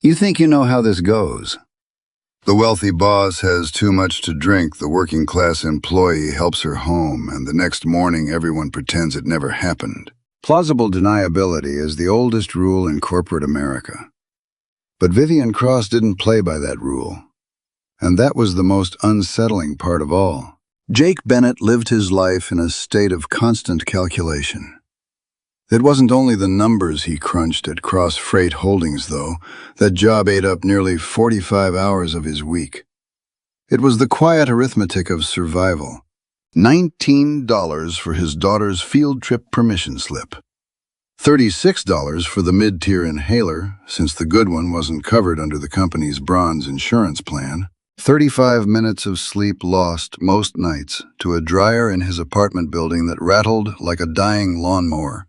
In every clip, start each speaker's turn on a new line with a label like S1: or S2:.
S1: You think you know how this goes. The wealthy boss has too much to drink, the working-class employee helps her home, and the next morning everyone pretends it never happened. Plausible deniability is the oldest rule in corporate America. But Vivian Cross didn't play by that rule. And that was the most unsettling part of all. Jake Bennett lived his life in a state of constant calculation. It wasn't only the numbers he crunched at Cross Freight Holdings, though. That job ate up nearly 45 hours of his week. It was the quiet arithmetic of survival. $19 for his daughter's field trip permission slip. $36 for the mid-tier inhaler, since the good one wasn't covered under the company's bronze insurance plan. 35 minutes of sleep lost most nights to a dryer in his apartment building that rattled like a dying lawnmower.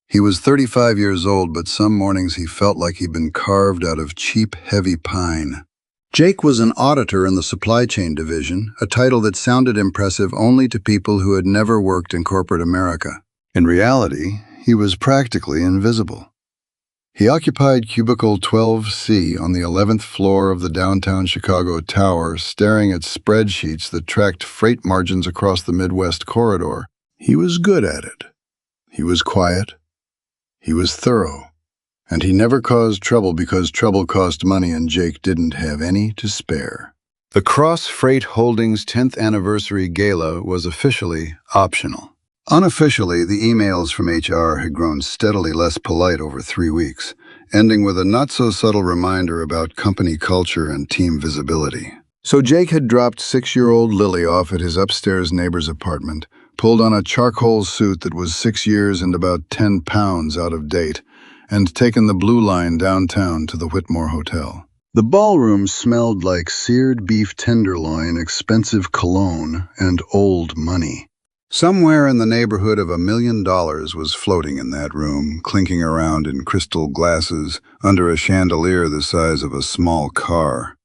S1: He was 35 years old, but some mornings he felt like he'd been carved out of cheap, heavy pine. Jake was an auditor in the supply chain division, a title that sounded impressive only to people who had never worked in corporate America. In reality, he was practically invisible. He occupied cubicle 12C on the 11th floor of the downtown Chicago tower, staring at spreadsheets that tracked freight margins across the Midwest corridor. He was good at it. He was quiet. He was thorough. And he never caused trouble because trouble cost money and Jake didn't have any to spare. The Cross Freight Holdings 10th anniversary gala was officially optional. Unofficially, the emails from HR had grown steadily less polite over 3 weeks, ending with a not-so-subtle reminder about company culture and team visibility. So Jake had dropped 6-year-old Lily off at his upstairs neighbor's apartment, pulled on a charcoal suit that was 6 years and about 10 pounds out of date, and taken the Blue Line downtown to the Whitmore Hotel. The ballroom smelled like seared beef tenderloin, expensive cologne, and old money. Somewhere in the neighborhood of $1 million was floating in that room, clinking around in crystal glasses under a chandelier the size of a small car.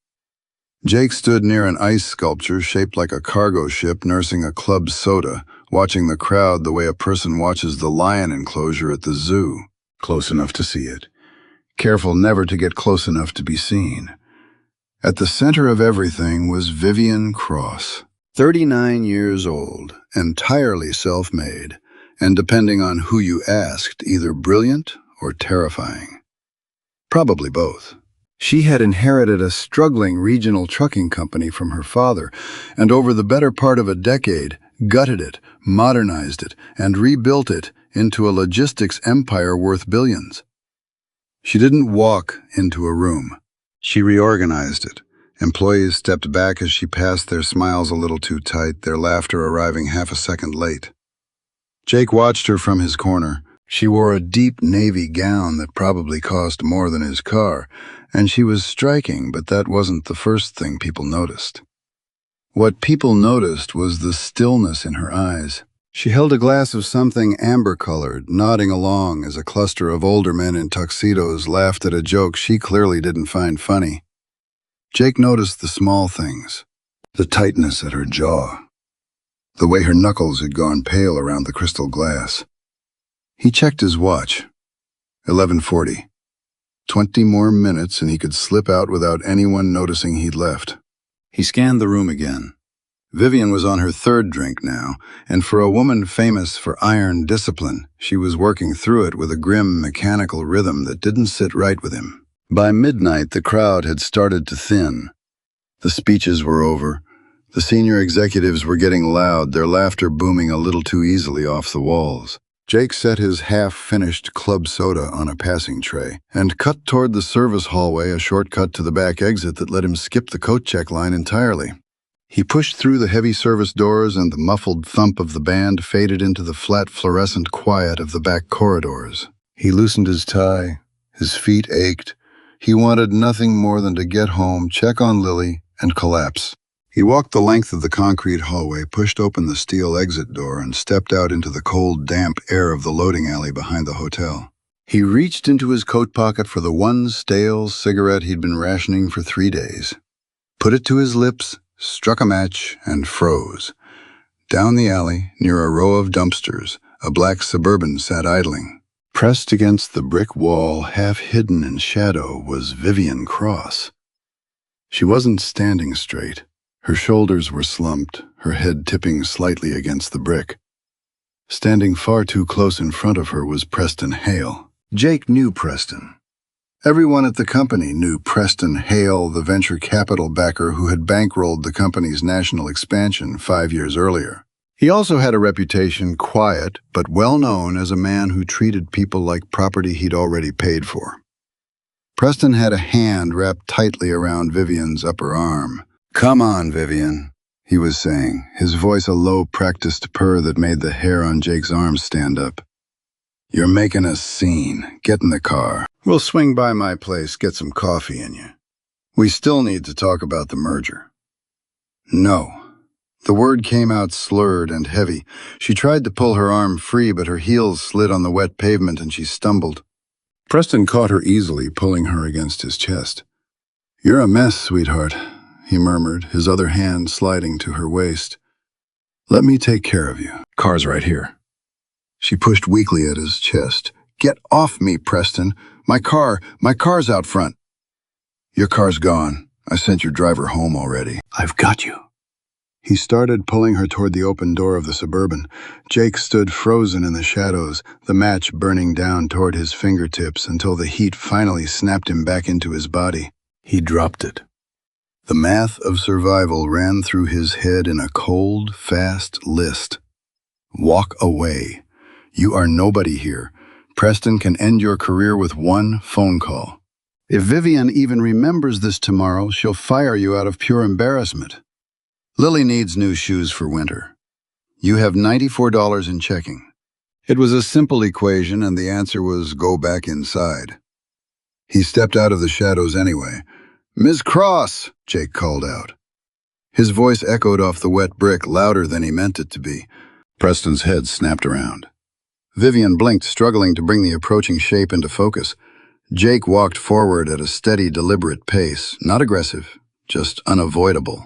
S1: Jake stood near an ice sculpture shaped like a cargo ship nursing a club soda, watching the crowd the way a person watches the lion enclosure at the zoo, close enough to see it, careful never to get close enough to be seen. At the center of everything was Vivian Cross, 39 years old, entirely self-made, and depending on who you asked, either brilliant or terrifying. Probably both. She had inherited a struggling regional trucking company from her father, and over the better part of a decade, gutted it, modernized it, and rebuilt it into a logistics empire worth billions. She didn't walk into a room. She reorganized it. Employees stepped back as she passed, their smiles a little too tight, their laughter arriving half a second late. Jake watched her from his corner. She wore a deep navy gown that probably cost more than his car, and she was striking, but that wasn't the first thing people noticed. What people noticed was the stillness in her eyes. She held a glass of something amber-colored, nodding along as a cluster of older men in tuxedos laughed at a joke she clearly didn't find funny. Jake noticed the small things, the tightness at her jaw, the way her knuckles had gone pale around the crystal glass. He checked his watch. 11:40. 20 more minutes and he could slip out without anyone noticing he'd left. He scanned the room again. Vivian was on her 3rd drink now, and for a woman famous for iron discipline, she was working through it with a grim mechanical rhythm that didn't sit right with him. By midnight, the crowd had started to thin. The speeches were over. The senior executives were getting loud, their laughter booming a little too easily off the walls. Jake set his half-finished club soda on a passing tray and cut toward the service hallway, a shortcut to the back exit that let him skip the coat check line entirely. He pushed through the heavy service doors and the muffled thump of the band faded into the flat fluorescent quiet of the back corridors. He loosened his tie. His feet ached. He wanted nothing more than to get home, check on Lily, and collapse. He walked the length of the concrete hallway, pushed open the steel exit door, and stepped out into the cold, damp air of the loading alley behind the hotel. He reached into his coat pocket for the one stale cigarette he'd been rationing for 3 days, put it to his lips, struck a match, and froze. Down the alley, near a row of dumpsters, a black Suburban sat idling. Pressed against the brick wall, half hidden in shadow, was Vivian Cross. She wasn't standing straight. Her shoulders were slumped, her head tipping slightly against the brick. Standing far too close in front of her was Preston Hale. Jake knew Preston. Everyone at the company knew Preston Hale, the venture capital backer who had bankrolled the company's national expansion 5 years earlier. He also had a reputation, quiet but well known as a man who treated people like property he'd already paid for. Preston had a hand wrapped tightly around Vivian's upper arm. "Come on, Vivian," he was saying, his voice a low, practiced purr that made the hair on Jake's arms stand up. "You're making a scene. Get in the car. We'll swing by my place, get some coffee in you. We still need to talk about the merger." "No." The word came out slurred and heavy. She tried to pull her arm free, but her heels slid on the wet pavement and she stumbled. Preston caught her easily, pulling her against his chest. "You're a mess, sweetheart," he murmured, his other hand sliding to her waist. "Let me take care of you. Car's right here." She pushed weakly at his chest. "Get off me, Preston. My car's out front." "Your car's gone. I sent your driver home already. I've got you." He started pulling her toward the open door of the Suburban. Jake stood frozen in the shadows, the match burning down toward his fingertips until the heat finally snapped him back into his body. He dropped it. The math of survival ran through his head in a cold, fast list. Walk away. You are nobody here. Preston can end your career with one phone call. If Vivian even remembers this tomorrow, she'll fire you out of pure embarrassment. Lily needs new shoes for winter. You have $94 in checking. It was a simple equation, and the answer was go back inside. He stepped out of the shadows anyway. "Ms. Cross," Jake called out. His voice echoed off the wet brick, louder than he meant it to be. Preston's head snapped around. Vivian blinked, struggling to bring the approaching shape into focus. Jake walked forward at a steady, deliberate pace, not aggressive, just unavoidable.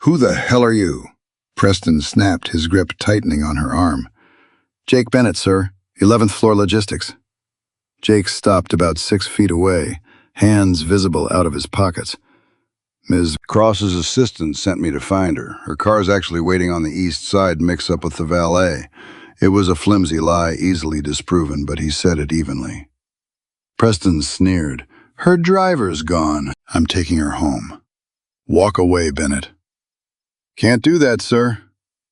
S1: "Who the hell are you?" Preston snapped, his grip tightening on her arm. "Jake Bennett, sir, 11th floor logistics." Jake stopped about 6 feet away, hands visible out of his pockets. "Ms. Cross's assistant sent me to find her. Her car's actually waiting on the east side, mixed up with the valet." It was a flimsy lie, easily disproven, but he said it evenly. Preston sneered. "Her driver's gone. I'm taking her home." "Walk away, Bennett." "Can't do that, sir."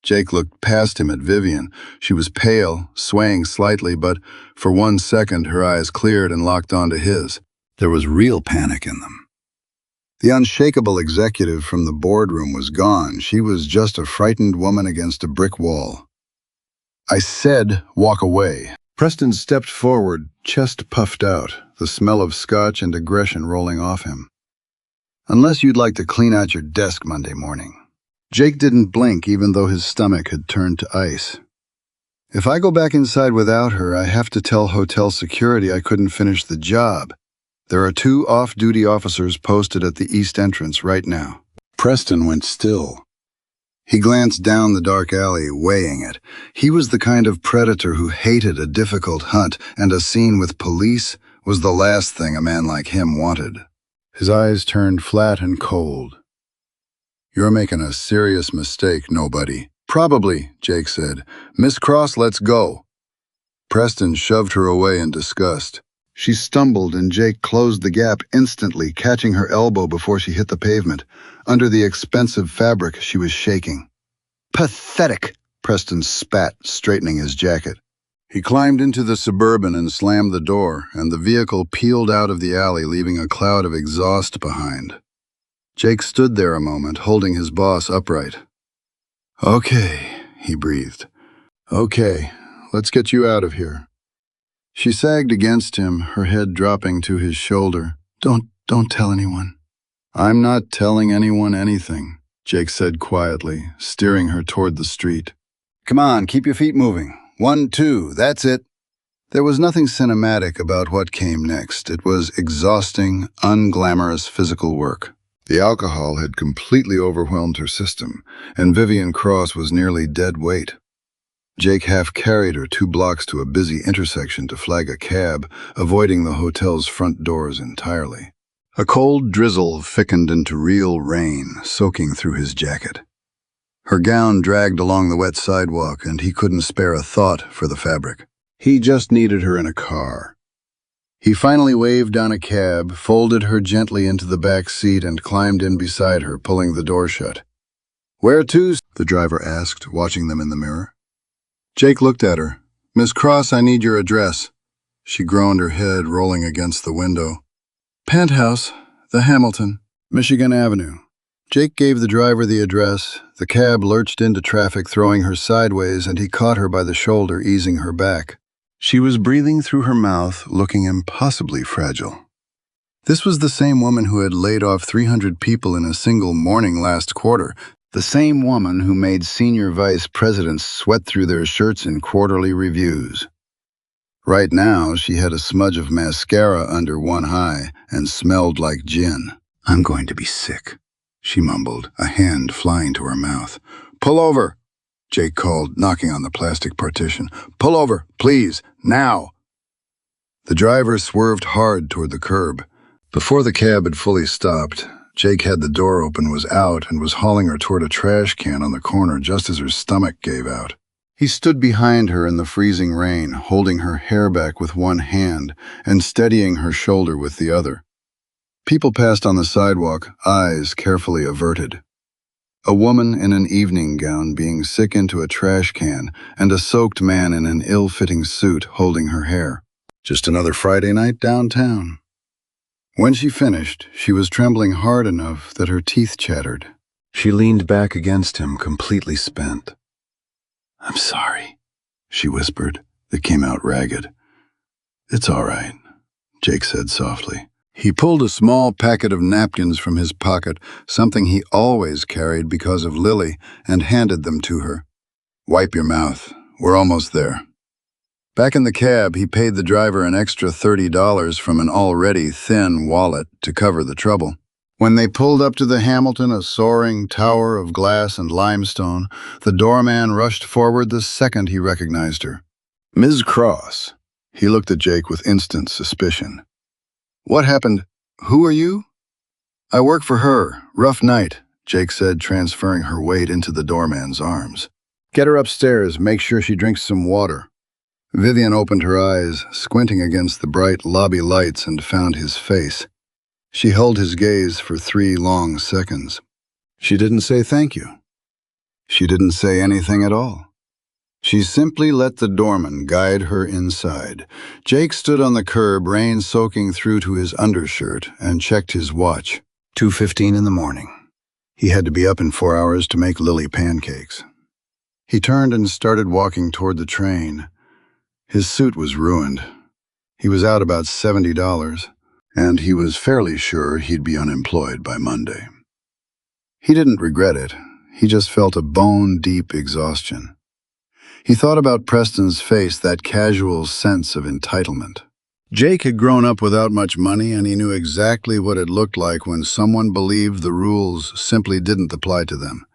S1: Jake looked past him at Vivian. She was pale, swaying slightly, but for 1 second her eyes cleared and locked onto his. There was real panic in them. The unshakable executive from the boardroom was gone. She was just a frightened woman against a brick wall. "I said walk away." Preston stepped forward, chest puffed out, the smell of scotch and aggression rolling off him. "Unless you'd like to clean out your desk Monday morning." Jake didn't blink, even though his stomach had turned to ice. "If I go back inside without her, I have to tell hotel security I couldn't finish the job. There are 2 off-duty officers posted at the east entrance right now." Preston went still. He glanced down the dark alley, weighing it. He was the kind of predator who hated a difficult hunt, and a scene with police was the last thing a man like him wanted. His eyes turned flat and cold. "You're making a serious mistake, nobody." "Probably," Jake said. "Miss Cross, let's go." Preston shoved her away in disgust. She stumbled, and Jake closed the gap instantly, catching her elbow before she hit the pavement. Under the expensive fabric, she was shaking. "Pathetic," Preston spat, straightening his jacket. He climbed into the Suburban and slammed the door, and the vehicle peeled out of the alley, leaving a cloud of exhaust behind. Jake stood there a moment, holding his boss upright. "Okay," he breathed. "Okay, let's get you out of here." She sagged against him, her head dropping to his shoulder. Don't tell anyone." "I'm not telling anyone anything," Jake said quietly, steering her toward the street. "Come on, keep your feet moving. 1, 2, that's it." There was nothing cinematic about what came next. It was exhausting, unglamorous physical work. The alcohol had completely overwhelmed her system, and Vivian Cross was nearly dead weight. Jake half carried her 2 blocks to a busy intersection to flag a cab, avoiding the hotel's front doors entirely. A cold drizzle thickened into real rain, soaking through his jacket. Her gown dragged along the wet sidewalk, and he couldn't spare a thought for the fabric. He just needed her in a car. He finally waved down a cab, folded her gently into the back seat, and climbed in beside her, pulling the door shut. "Where to?" the driver asked, watching them in the mirror. Jake looked at her. "Miss Cross, I need your address." She groaned her head, rolling against the window. "Penthouse, the Hamilton, Michigan Avenue." Jake gave the driver the address. The cab lurched into traffic, throwing her sideways, and he caught her by the shoulder, easing her back. She was breathing through her mouth, looking impossibly fragile. This was the same woman who had laid off 300 people in a single morning last quarter, the same woman who made senior vice presidents sweat through their shirts in quarterly reviews. Right now, she had a smudge of mascara under one eye and smelled like gin. "I'm going to be sick," she mumbled, a hand flying to her mouth. "Pull over," Jake called, knocking on the plastic partition. "Pull over, please, now." The driver swerved hard toward the curb. Before the cab had fully stopped, Jake had the door open, was out, and was hauling her toward a trash can on the corner just as her stomach gave out. He stood behind her in the freezing rain, holding her hair back with one hand and steadying her shoulder with the other. People passed on the sidewalk, eyes carefully averted. A woman in an evening gown being sick into a trash can, and a soaked man in an ill-fitting suit holding her hair. Just another Friday night downtown. When she finished, she was trembling hard enough that her teeth chattered. She leaned back against him, completely spent. "I'm sorry," she whispered. It came out ragged. "It's all right," Jake said softly. He pulled a small packet of napkins from his pocket, something he always carried because of Lily, and handed them to her. "Wipe your mouth. We're almost there." Back in the cab, he paid the driver an extra $30 from an already thin wallet to cover the trouble. When they pulled up to the Hamilton, a soaring tower of glass and limestone, the doorman rushed forward the second he recognized her. "Ms. Cross." He looked at Jake with instant suspicion. "What happened? Who are you?" "I work for her. Rough night," Jake said, transferring her weight into the doorman's arms. "Get her upstairs. Make sure she drinks some water." Vivian opened her eyes, squinting against the bright lobby lights, and found his face. She held his gaze for 3 long seconds. She didn't say thank you. She didn't say anything at all. She simply let the doorman guide her inside. Jake stood on the curb, rain soaking through to his undershirt, and checked his watch. 2:15 in the morning. He had to be up in 4 hours to make Lily pancakes. He turned and started walking toward the train. His suit was ruined. He was out about $70, and he was fairly sure he'd be unemployed by Monday. He didn't regret it. He just felt a bone-deep exhaustion. He thought about Preston's face, that casual sense of entitlement. Jake had grown up without much money, and he knew exactly what it looked like when someone believed the rules simply didn't apply to them.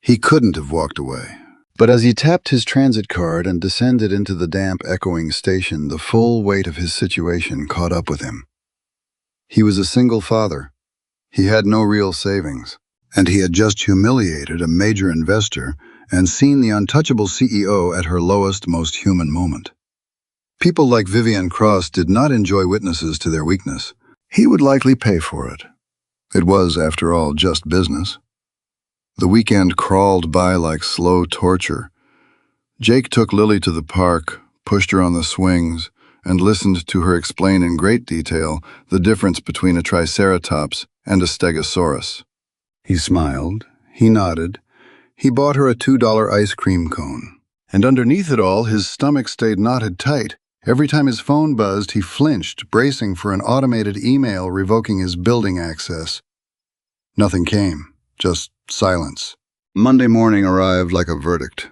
S1: He couldn't have walked away. But as he tapped his transit card and descended into the damp, echoing station, the full weight of his situation caught up with him. He was a single father. He had no real savings, and he had just humiliated a major investor and seen the untouchable CEO at her lowest, most human moment. People like Vivian Cross did not enjoy witnesses to their weakness. He would likely pay for it. It was, after all, just business. The weekend crawled by like slow torture. Jake took Lily to the park, pushed her on the swings, and listened to her explain in great detail the difference between a triceratops and a stegosaurus. He smiled, he nodded, he bought her a $2 ice cream cone. And underneath it all, his stomach stayed knotted tight. Every time his phone buzzed, he flinched, bracing for an automated email revoking his building access. Nothing came, just silence. Monday morning arrived like a verdict.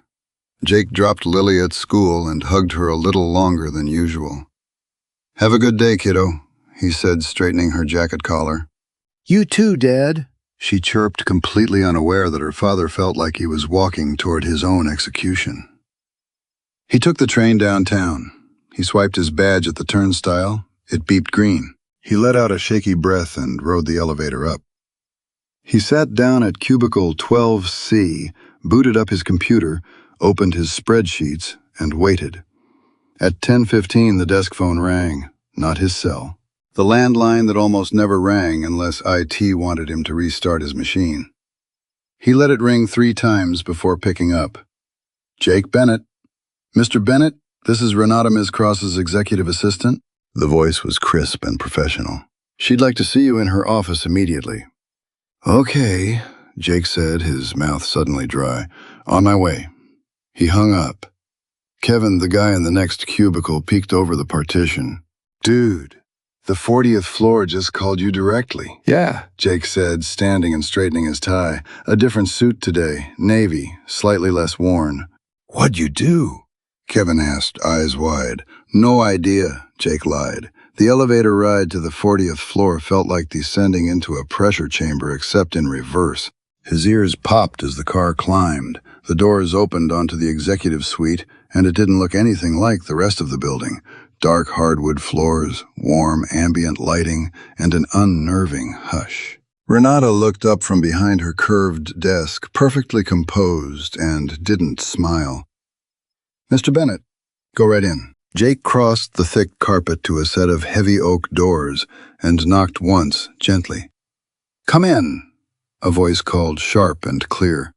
S1: Jake dropped Lily at school and hugged her a little longer than usual. "Have a good day, kiddo," he said, straightening her jacket collar. "You too, Dad," she chirped, completely unaware that her father felt like he was walking toward his own execution. He took the train downtown. He swiped his badge at the turnstile. It beeped green. He let out a shaky breath and rode the elevator up. He sat down at cubicle 12C, booted up his computer, opened his spreadsheets, and waited. At 10:15, the desk phone rang, not his cell. The landline that almost never rang unless IT wanted him to restart his machine. He let it ring 3 times before picking up. Jake Bennett. Mr. Bennett, this is Renata Ms. Cross's executive assistant. The voice was crisp and professional. She'd like to see you in her office immediately. Okay, Jake said, his mouth suddenly dry. On my way. He hung up. Kevin, the guy in the next cubicle, peeked over the partition. Dude, the 40th floor just called you directly. Yeah, Jake said, standing and straightening his tie. A different suit today, navy, slightly less worn. What'd you do? Kevin asked, eyes wide. No idea, Jake lied. The elevator ride to the 40th floor felt like descending into a pressure chamber except in reverse. His ears popped as the car climbed. The doors opened onto the executive suite, and it didn't look anything like the rest of the building. Dark hardwood floors, warm ambient lighting, and an unnerving hush. Renata looked up from behind her curved desk, perfectly composed, and didn't smile. Mr. Bennett, go right in. Jake crossed the thick carpet to a set of heavy oak doors and knocked once, gently. Come in, a voice called, sharp and clear.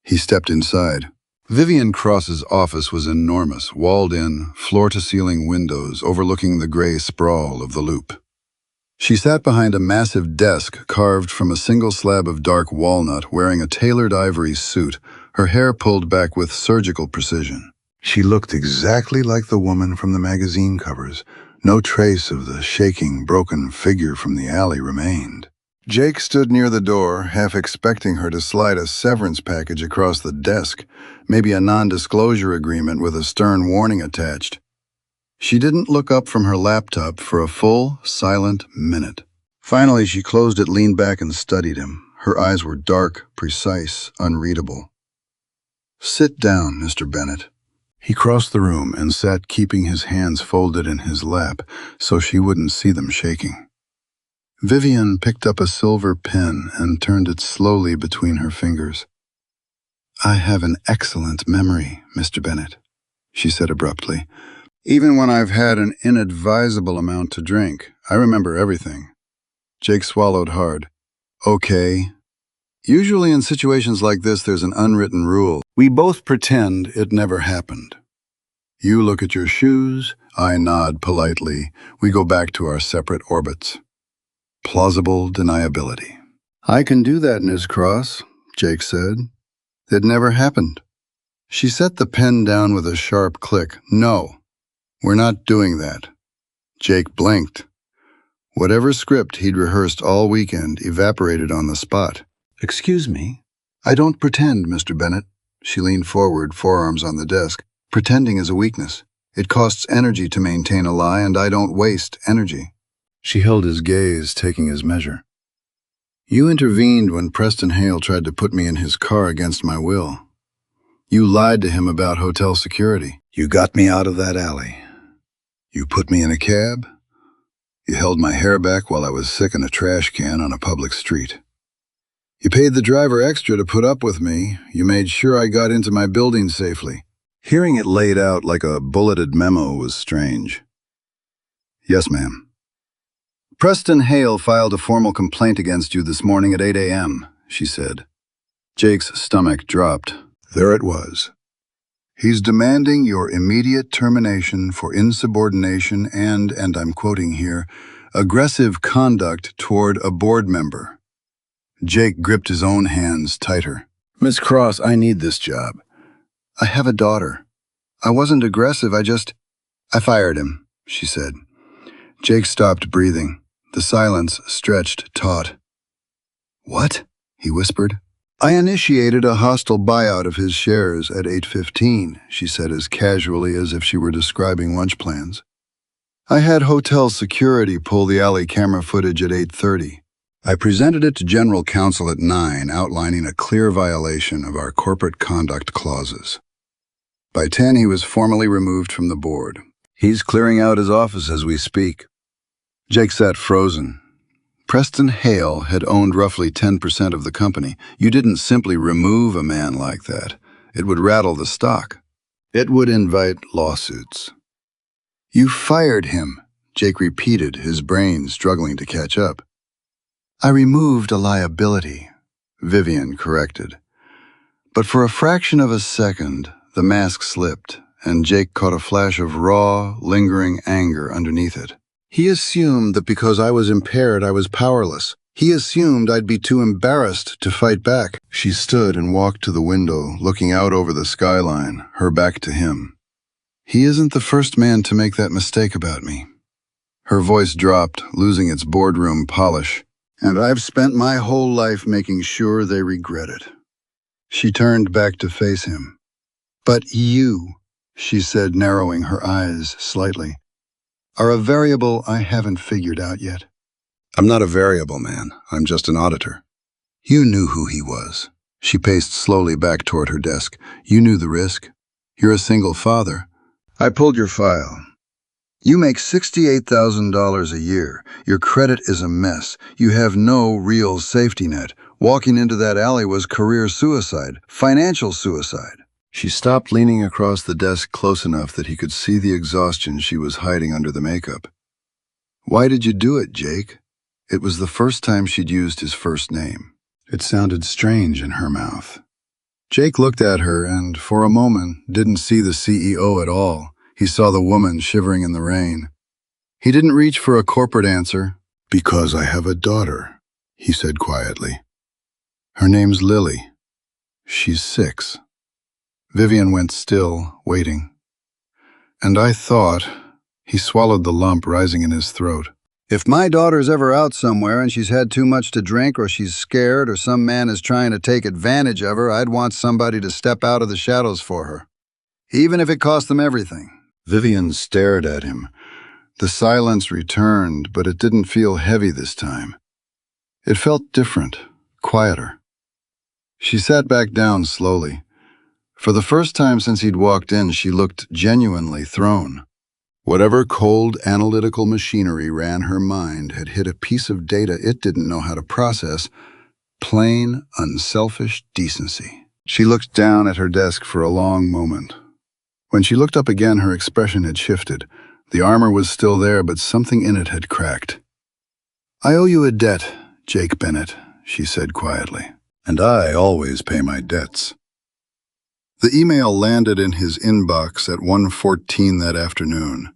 S1: He stepped inside. Vivian Cross's office was enormous, walled-in, floor-to-ceiling windows overlooking the gray sprawl of the Loop. She sat behind a massive desk carved from a single slab of dark walnut, wearing a tailored ivory suit, her hair pulled back with surgical precision. She looked exactly like the woman from the magazine covers. No trace of the shaking, broken figure from the alley remained. Jake stood near the door, half expecting her to slide a severance package across the desk, maybe a non-disclosure agreement with a stern warning attached. She didn't look up from her laptop for a full, silent minute. Finally, she closed it, leaned back, and studied him. Her eyes were dark, precise, unreadable. Sit down, Mr. Bennett. He crossed the room and sat keeping his hands folded in his lap so she wouldn't see them shaking. Vivian picked up a silver pen and turned it slowly between her fingers. I have an excellent memory, Mr. Bennett, she said abruptly. Even when I've had an inadvisable amount to drink, I remember everything. Jake swallowed hard. Okay. Usually in situations like this, there's an unwritten rule. We both pretend it never happened. You look at your shoes, I nod politely. We go back to our separate orbits. Plausible deniability. I can do that, Ms. Cross, Jake said. It never happened. She set the pen down with a sharp click. No, we're not doing that. Jake blinked. Whatever script he'd rehearsed all weekend evaporated on the spot. Excuse me? I don't pretend, Mr. Bennett. She leaned forward, forearms on the desk. Pretending is a weakness. It costs energy to maintain a lie, and I don't waste energy. She held his gaze, taking his measure. You intervened when Preston Hale tried to put me in his car against my will. You lied to him about hotel security. You got me out of that alley. You put me in a cab. You held my hair back while I was sick in a trash can on a public street. You paid the driver extra to put up with me. You made sure I got into my building safely. Hearing it laid out like a bulleted memo was strange. Yes, ma'am. Preston Hale filed a formal complaint against you this morning at 8 a.m., she said. Jake's stomach dropped. There it was. He's demanding your immediate termination for insubordination and I'm quoting here, aggressive conduct toward a board member. Jake gripped his own hands tighter. Miss Cross, I need this job. I have a daughter. I wasn't aggressive, I fired him, she said. Jake stopped breathing. The silence stretched taut. What? He whispered. I initiated a hostile buyout of his shares at 8:15, she said as casually as if she were describing lunch plans. I had hotel security pull the alley camera footage at 8:30. I presented it to General Counsel at 9, outlining a clear violation of our corporate conduct clauses. By 10, he was formally removed from the board. He's clearing out his office as we speak. Jake sat frozen. Preston Hale had owned roughly 10% of the company. You didn't simply remove a man like that. It would rattle the stock. It would invite lawsuits. You fired him, Jake repeated, his brain struggling to catch up. I removed a liability, Vivian corrected. But for a fraction of a second, the mask slipped, and Jake caught a flash of raw, lingering anger underneath it. He assumed that because I was impaired, I was powerless. He assumed I'd be too embarrassed to fight back. She stood and walked to the window, looking out over the skyline, her back to him. He isn't the first man to make that mistake about me. Her voice dropped, losing its boardroom polish. And I've spent my whole life making sure they regret it. She turned back to face him. But you, she said, narrowing her eyes slightly, are a variable I haven't figured out yet. I'm not a variable, man. I'm just an auditor. You knew who he was. She paced slowly back toward her desk. You knew the risk. You're a single father. I pulled your file. You make $68,000 a year. Your credit is a mess. You have no real safety net. Walking into that alley was career suicide, financial suicide. She stopped, leaning across the desk close enough that he could see the exhaustion she was hiding under the makeup. Why did you do it, Jake? It was the first time she'd used his first name. It sounded strange in her mouth. Jake looked at her and, for a moment, didn't see the CEO at all. He saw the woman shivering in the rain. He didn't reach for a corporate answer. Because I have a daughter, he said quietly. Her name's Lily. She's 6. Vivian went still, waiting. And I thought, he swallowed the lump rising in his throat. If my daughter's ever out somewhere and she's had too much to drink or she's scared or some man is trying to take advantage of her, I'd want somebody to step out of the shadows for her. Even if it cost them everything. Vivian stared at him. The silence returned, but it didn't feel heavy this time. It felt different, quieter. She sat back down slowly. For the first time since he'd walked in, she looked genuinely thrown. Whatever cold, analytical machinery ran her mind had hit a piece of data it didn't know how to process. Plain, unselfish decency. She looked down at her desk for a long moment. When she looked up again, her expression had shifted. The armor was still there, but something in it had cracked. I owe you a debt, Jake Bennett, she said quietly. And I always pay my debts. The email landed in his inbox at 1:14 that afternoon.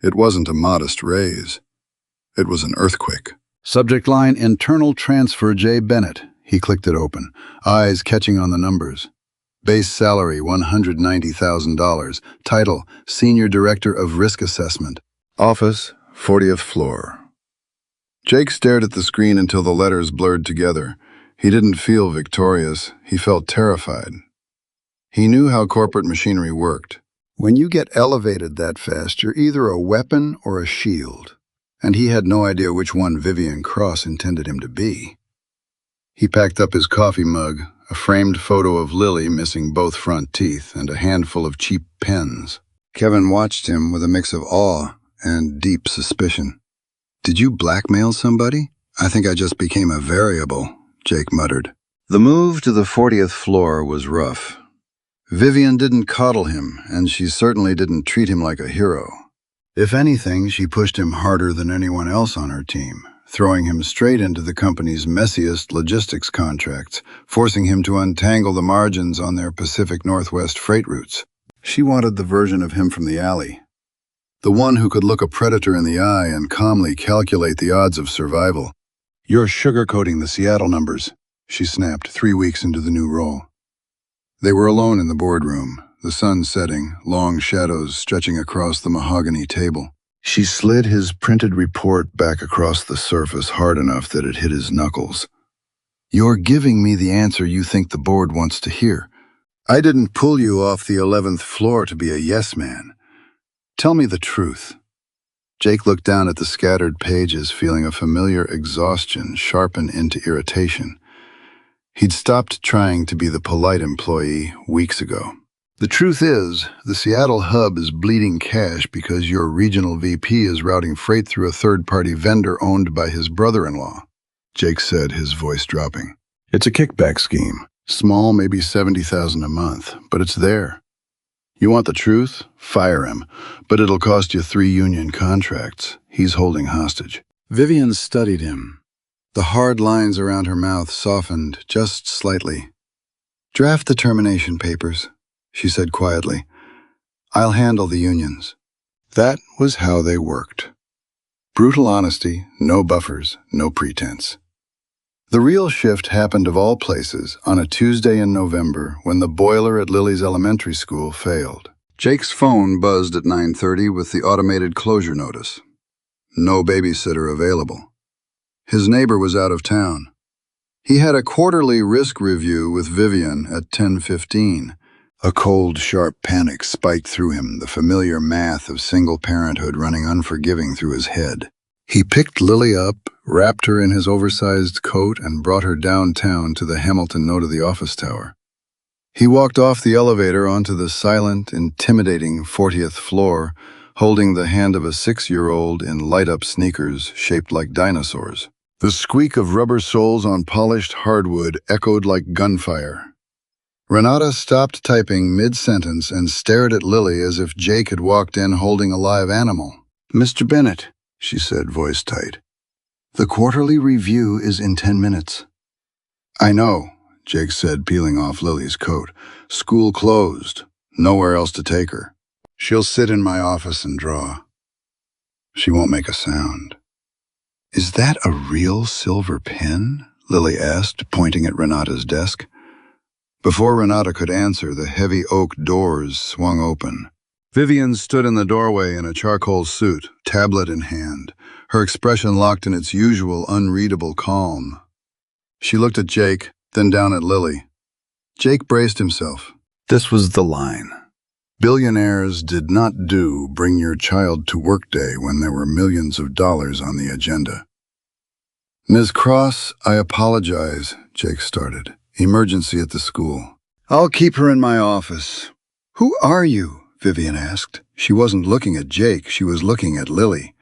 S1: It wasn't a modest raise. It was an earthquake. Subject line, Internal Transfer J. Bennett. He clicked it open, eyes catching on the numbers. Base salary, $190,000. Title, Senior Director of Risk Assessment. Office, 40th floor. Jake stared at the screen until the letters blurred together. He didn't feel victorious. He felt terrified. He knew how corporate machinery worked. When you get elevated that fast, you're either a weapon or a shield. And he had no idea which one Vivian Cross intended him to be. He packed up his coffee mug, a framed photo of Lily missing both front teeth, and a handful of cheap pens. Kevin watched him with a mix of awe and deep suspicion. Did you blackmail somebody? I think I just became a variable, Jake muttered. The move to the 40th floor was rough. Vivian didn't coddle him, and she certainly didn't treat him like a hero. If anything, she pushed him harder than anyone else on her team, throwing him straight into the company's messiest logistics contracts, forcing him to untangle the margins on their Pacific Northwest freight routes. She wanted the version of him from the alley. The one who could look a predator in the eye and calmly calculate the odds of survival. You're sugarcoating the Seattle numbers, she snapped 3 weeks into the new role. They were alone in the boardroom, the sun setting, long shadows stretching across the mahogany table. She slid his printed report back across the surface hard enough that it hit his knuckles. You're giving me the answer you think the board wants to hear. I didn't pull you off the 11th floor to be a yes man. Tell me the truth. Jake looked down at the scattered pages, feeling a familiar exhaustion sharpen into irritation. He'd stopped trying to be the polite employee weeks ago. The truth is, the Seattle hub is bleeding cash because your regional VP is routing freight through a third-party vendor owned by his brother-in-law, Jake said, his voice dropping. It's a kickback scheme. Small, maybe $70,000 a month, but it's there. You want the truth? Fire him, but it'll cost you 3 union contracts. He's holding hostage. Vivian studied him. The hard lines around her mouth softened just slightly. Draft the termination papers, she said quietly. I'll handle the unions. That was how they worked. Brutal honesty, no buffers, no pretense. The real shift happened of all places on a Tuesday in November when the boiler at Lily's elementary school failed. Jake's phone buzzed at 9:30 with the automated closure notice. No babysitter available. His neighbor was out of town. He had a quarterly risk review with Vivian at 10:15. A cold, sharp panic spiked through him, the familiar math of single parenthood running unforgiving through his head. He picked Lily up, wrapped her in his oversized coat, and brought her downtown to the Hamilton note of the office tower. He walked off the elevator onto the silent, intimidating 40th floor, holding the hand of a 6-year-old in light-up sneakers shaped like dinosaurs. The squeak of rubber soles on polished hardwood echoed like gunfire. Renata stopped typing mid-sentence and stared at Lily as if Jake had walked in holding a live animal. Mr. Bennett, she said, voice tight. The quarterly review is in 10 minutes. I know, Jake said, peeling off Lily's coat. School closed. Nowhere else to take her. She'll sit in my office and draw. She won't make a sound. Is that a real silver pen? Lily asked, pointing at Renata's desk. Before Renata could answer, the heavy oak doors swung open. Vivian stood in the doorway in a charcoal suit, tablet in hand, her expression locked in its usual unreadable calm. She looked at Jake, then down at Lily. Jake braced himself. This was the line. Billionaires did not do bring your child to work day when there were millions of dollars on the agenda. Ms. Cross, I apologize, Jake started. Emergency at the school. I'll keep her in my office. Who are you? Vivian asked. She wasn't looking at Jake, she was looking at Lily.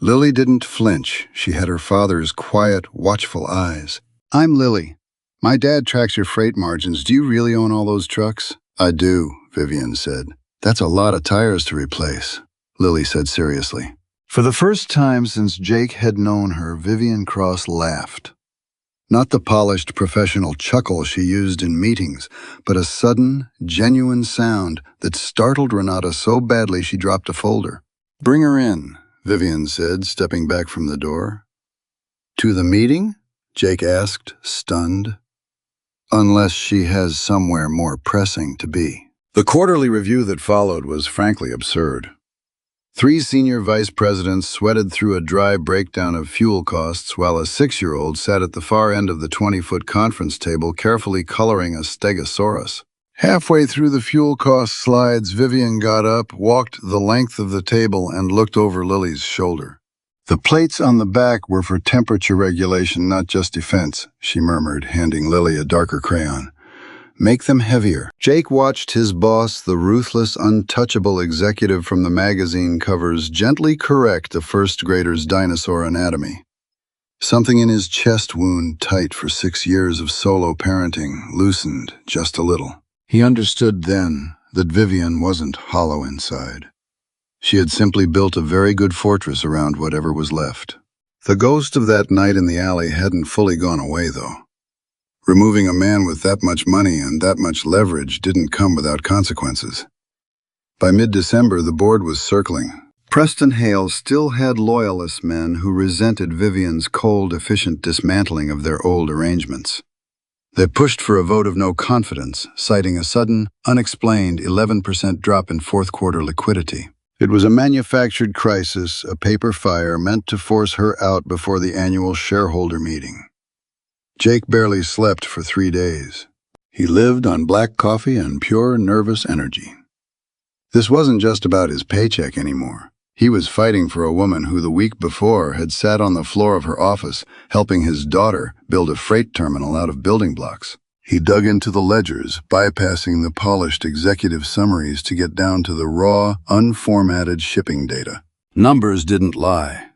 S1: Lily didn't flinch. She had her father's quiet, watchful eyes. I'm Lily. My dad tracks your freight margins. Do you really own all those trucks? I do, Vivian said. That's a lot of tires to replace, Lily said seriously. For the first time since Jake had known her, Vivian Cross laughed. Not the polished professional chuckle she used in meetings, but a sudden, genuine sound that startled Renata so badly she dropped a folder. Bring her in, Vivian said, stepping back from the door. To the meeting? Jake asked, stunned. Unless she has somewhere more pressing to be. The quarterly review that followed was frankly absurd. 3 senior vice presidents sweated through a dry breakdown of fuel costs while a 6-year-old sat at the far end of the 20-foot conference table carefully coloring a stegosaurus. Halfway through the fuel cost slides, Vivian got up, walked the length of the table, and looked over Lily's shoulder. The plates on the back were for temperature regulation, not just defense, she murmured, handing Lily a darker crayon. Make them heavier. Jake watched his boss, the ruthless, untouchable executive from the magazine covers, gently correct a first grader's dinosaur anatomy. Something in his chest wound, tight for 6 years of solo parenting, loosened just a little. He understood then that Vivian wasn't hollow inside. She had simply built a very good fortress around whatever was left. The ghost of that night in the alley hadn't fully gone away, though. Removing a man with that much money and that much leverage didn't come without consequences. By mid-December, the board was circling. Preston Hale still had loyalist men who resented Vivian's cold, efficient dismantling of their old arrangements. They pushed for a vote of no confidence, citing a sudden, unexplained 11% drop in fourth-quarter liquidity. It was a manufactured crisis, a paper fire meant to force her out before the annual shareholder meeting. Jake barely slept for 3 days. He lived on black coffee and pure nervous energy. This wasn't just about his paycheck anymore. He was fighting for a woman who the week before had sat on the floor of her office helping his daughter build a freight terminal out of building blocks. He dug into the ledgers, bypassing the polished executive summaries to get down to the raw, unformatted shipping data. Numbers didn't lie.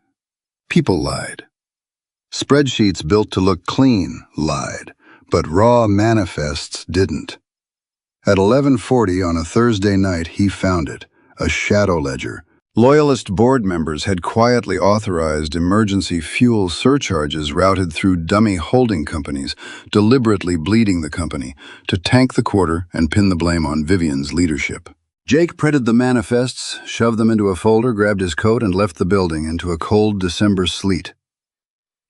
S1: People lied. Spreadsheets built to look clean lied, but raw manifests didn't. At 11:40 on a Thursday night, he found it, a shadow ledger. Loyalist board members had quietly authorized emergency fuel surcharges routed through dummy holding companies, deliberately bleeding the company, to tank the quarter and pin the blame on Vivian's leadership. Jake printed the manifests, shoved them into a folder, grabbed his coat, and left the building into a cold December sleet.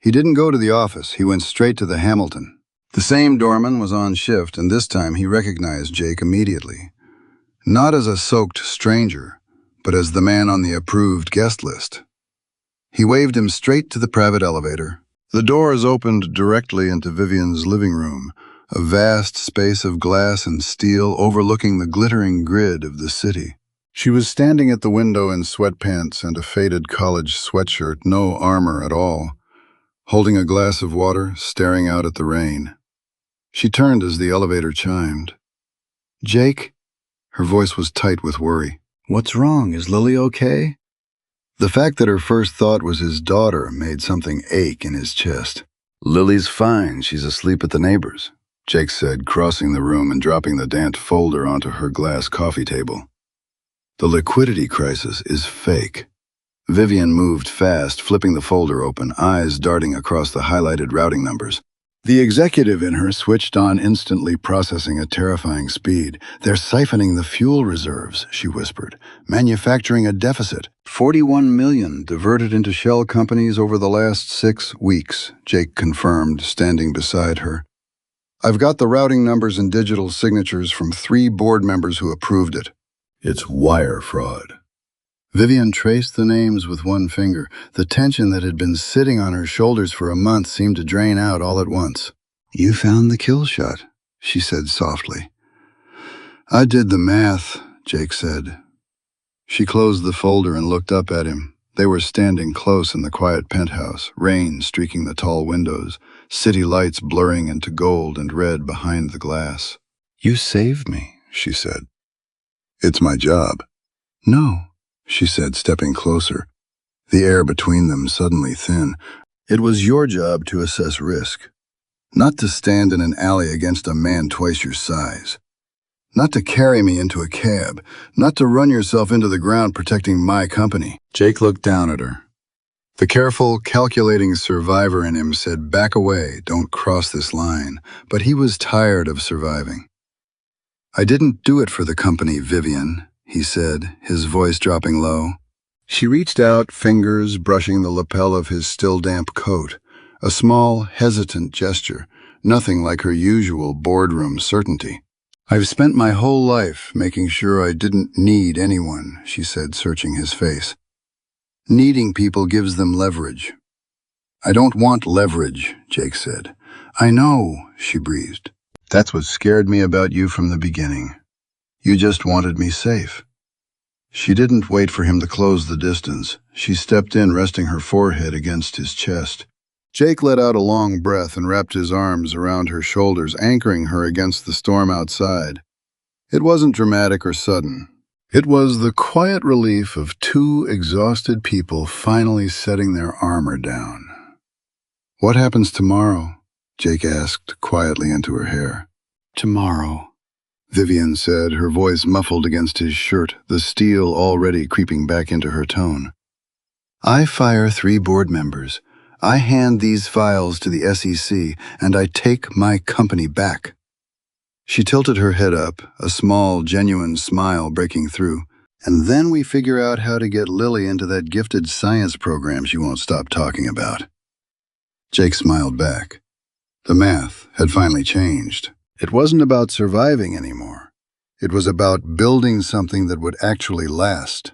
S1: He didn't go to the office, he went straight to the Hamilton. The same doorman was on shift, and this time he recognized Jake immediately. Not as a soaked stranger, but as the man on the approved guest list. He waved him straight to the private elevator. The doors opened directly into Vivian's living room, a vast space of glass and steel overlooking the glittering grid of the city. She was standing at the window in sweatpants and a faded college sweatshirt, no armor at all, holding a glass of water, staring out at the rain. She turned as the elevator chimed. "Jake?" Her voice was tight with worry. "What's wrong? Is Lily okay?" The fact that her first thought was his daughter made something ache in his chest. "Lily's fine. She's asleep at the neighbor's," Jake said, crossing the room and dropping the damp folder onto her glass coffee table. "The liquidity crisis is fake." Vivian moved fast, flipping the folder open, eyes darting across the highlighted routing numbers. The executive in her switched on instantly, processing at terrifying speed. "They're siphoning the fuel reserves," she whispered, "manufacturing a deficit. 41 million diverted into shell companies over the last 6 weeks, Jake confirmed, standing beside her. "I've got the routing numbers and digital signatures from 3 board members who approved it. It's wire fraud." Vivian traced the names with one finger. The tension that had been sitting on her shoulders for a month seemed to drain out all at once. "You found the kill shot," she said softly. "I did the math," Jake said. She closed the folder and looked up at him. They were standing close in the quiet penthouse, rain streaking the tall windows, city lights blurring into gold and red behind the glass. "You saved me," she said. "It's my job." "No," she said, stepping closer, the air between them suddenly thin. "It was your job to assess risk. Not to stand in an alley against a man twice your size. Not to carry me into a cab. Not to run yourself into the ground protecting my company." Jake looked down at her. The careful, calculating survivor in him said, "Back away, don't cross this line." But he was tired of surviving. "I didn't do it for the company, Vivian," he said, his voice dropping low. She reached out, fingers brushing the lapel of his still-damp coat, a small, hesitant gesture, nothing like her usual boardroom certainty. "I've spent my whole life making sure I didn't need anyone," she said, searching his face. "Needing people gives them leverage." "I don't want leverage," Jake said. "I know," she breathed. "That's what scared me about you from the beginning. You just wanted me safe." She didn't wait for him to close the distance. She stepped in, resting her forehead against his chest. Jake let out a long breath and wrapped his arms around her shoulders, anchoring her against the storm outside. It wasn't dramatic or sudden. It was the quiet relief of 2 exhausted people finally setting their armor down. "What happens tomorrow?" Jake asked quietly into her hair. "Tomorrow," Vivian said, her voice muffled against his shirt, the steel already creeping back into her tone. "I fire 3 board members. I hand these files to the SEC, and I take my company back." She tilted her head up, a small, genuine smile breaking through. "And then we figure out how to get Lily into that gifted science program she won't stop talking about." Jake smiled back. The math had finally changed. It wasn't about surviving anymore. It was about building something that would actually last.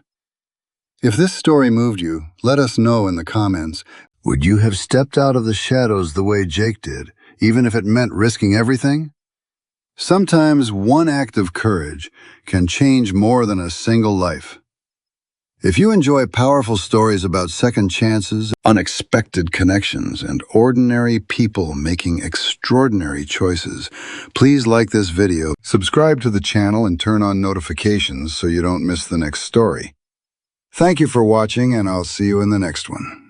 S1: If this story moved you, let us know in the comments. Would you have stepped out of the shadows the way Jake did, even if it meant risking everything? Sometimes one act of courage can change more than a single life. If you enjoy powerful stories about second chances, unexpected connections, and ordinary people making extraordinary choices, please like this video, subscribe to the channel, and turn on notifications so you don't miss the next story. Thank you for watching, and I'll see you in the next one.